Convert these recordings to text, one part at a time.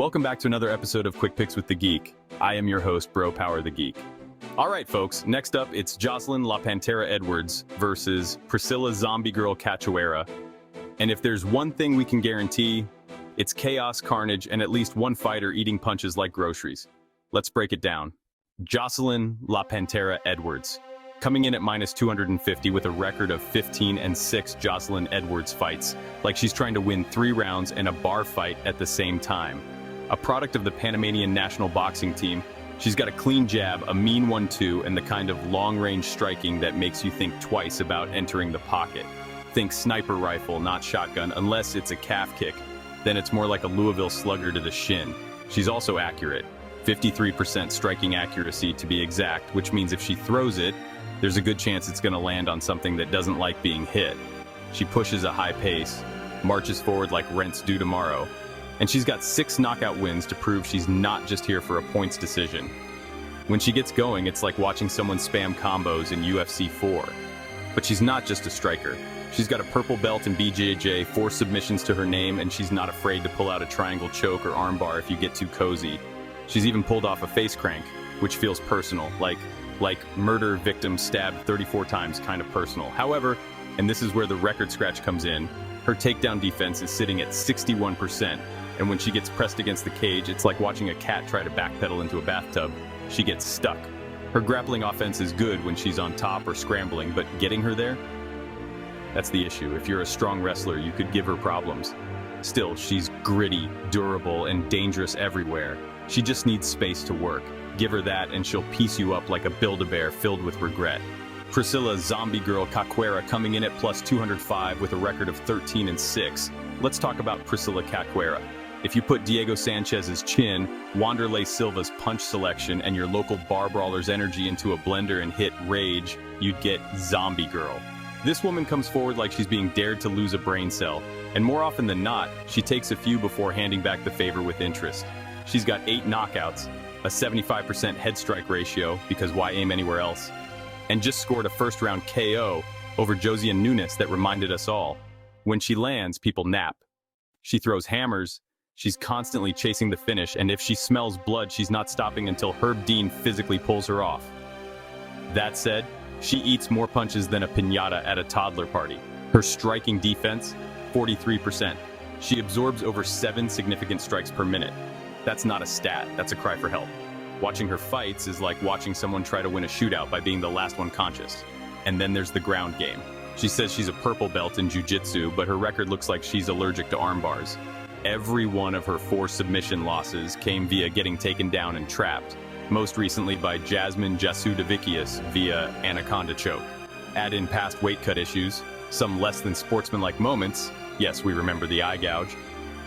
Welcome back to another episode of Quick Picks with the Geek. I am your host, Bro Power the Geek. All right, folks, next up, it's Joselyne La Pantera Edwards versus Priscila Zombie Girl Cachoeira. And if there's one thing we can guarantee, it's chaos, carnage, and at least one fighter eating punches like groceries. Let's break it down. Joselyne La Pantera Edwards. Coming in at minus 250 with a record of 15-6 Joselyne Edwards fights, like she's trying to win 3 rounds and a bar fight at the same time. A product of the Panamanian national boxing team, she's got a clean jab, a mean 1-2, and the kind of long-range striking that makes you think twice about entering the pocket. Think sniper rifle, not shotgun, unless it's a calf kick. Then it's more like a Louisville slugger to the shin. She's also accurate. 53% striking accuracy to be exact, which means if she throws it, there's a good chance it's going to land on something that doesn't like being hit. She pushes a high pace, marches forward like rent's due tomorrow, and she's got 6 knockout wins to prove she's not just here for a points decision. When she gets going, it's like watching someone spam combos in UFC 4. But she's not just a striker. She's got a purple belt in BJJ, 4 submissions to her name, and she's not afraid to pull out a triangle choke or armbar if you get too cozy. She's even pulled off a face crank, which feels personal, like murder victim stabbed 34 times kind of personal. However, and this is where the record scratch comes in, her takedown defense is sitting at 61%, and when she gets pressed against the cage, it's like watching a cat try to backpedal into a bathtub. She gets stuck. Her grappling offense is good when she's on top or scrambling, but getting her there? That's the issue. If you're a strong wrestler, you could give her problems. Still, she's gritty, durable, and dangerous everywhere. She just needs space to work. Give her that and she'll piece you up like a Build-A-Bear filled with regret. Priscila Zombie Girl Cachoeira coming in at plus 205 with a record of 13-6. Let's talk about Priscila Cachoeira. If you put Diego Sanchez's chin, Wanderlei Silva's punch selection, and your local bar brawler's energy into a blender and hit rage, you'd get Zombie Girl. This woman comes forward like she's being dared to lose a brain cell, and more often than not, she takes a few before handing back the favor with interest. She's got 8 knockouts, a 75% head strike ratio, because why aim anywhere else, and just scored a first-round KO over Joselyne Nunes that reminded us all. When she lands, people nap. She throws hammers. She's constantly chasing the finish, and if she smells blood, she's not stopping until Herb Dean physically pulls her off. That said, she eats more punches than a piñata at a toddler party. Her striking defense, 43%. She absorbs over 7 significant strikes per minute. That's not a stat, that's a cry for help. Watching her fights is like watching someone try to win a shootout by being the last one conscious. And then there's the ground game. She says she's a purple belt in jiu-jitsu, but her record looks like she's allergic to arm bars. Every one of her 4 submission losses came via getting taken down and trapped, most recently by Jasmine Jasudavicius via anaconda choke. Add in past weight cut issues, some less than sportsmanlike moments, yes, we remember the eye gouge,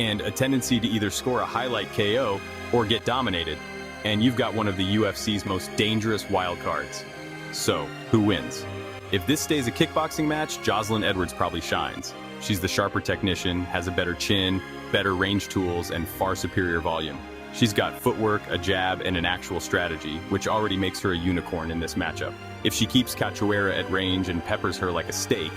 and a tendency to either score a highlight KO or get dominated, and you've got one of the UFC's most dangerous wildcards. So, who wins? If this stays a kickboxing match, Joselyne Edwards probably shines. She's the sharper technician, has a better chin, better range tools, and far superior volume. She's got footwork, a jab, and an actual strategy, which already makes her a unicorn in this matchup. If she keeps Cachoeira at range and peppers her like a steak,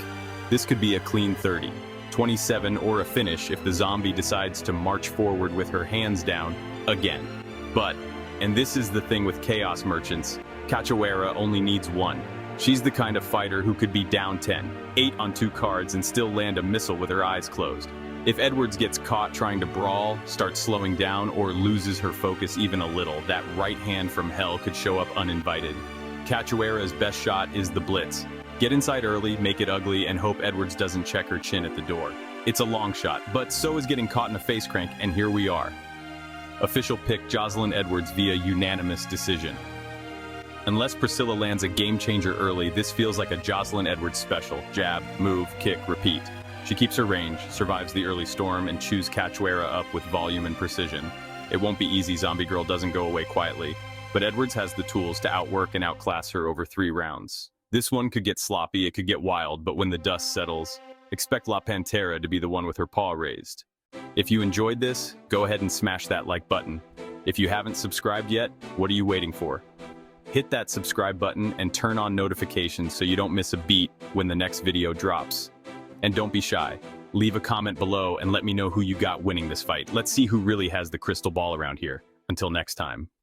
this could be a clean 30, 27, or a finish if the zombie decides to march forward with her hands down again. But, and this is the thing with chaos merchants, Cachoeira only needs 1. She's the kind of fighter who could be down 10, 8 on 2 cards, and still land a missile with her eyes closed. If Edwards gets caught trying to brawl, starts slowing down, or loses her focus even a little, that right hand from hell could show up uninvited. Cachoeira's best shot is the blitz. Get inside early, make it ugly, and hope Edwards doesn't check her chin at the door. It's a long shot, but so is getting caught in a face crank, and here we are. Official pick Joselyne Edwards via unanimous decision. Unless Priscila lands a game-changer early, this feels like a Joselyne Edwards special. Jab, move, kick, repeat. She keeps her range, survives the early storm, and chews Cachoeira up with volume and precision. It won't be easy, Zombie Girl doesn't go away quietly, but Edwards has the tools to outwork and outclass her over 3 rounds. This one could get sloppy, it could get wild, but when the dust settles, expect La Pantera to be the one with her paw raised. If you enjoyed this, go ahead and smash that like button. If you haven't subscribed yet, what are you waiting for? Hit that subscribe button and turn on notifications so you don't miss a beat when the next video drops. And don't be shy. Leave a comment below and let me know who you got winning this fight. Let's see who really has the crystal ball around here. Until next time.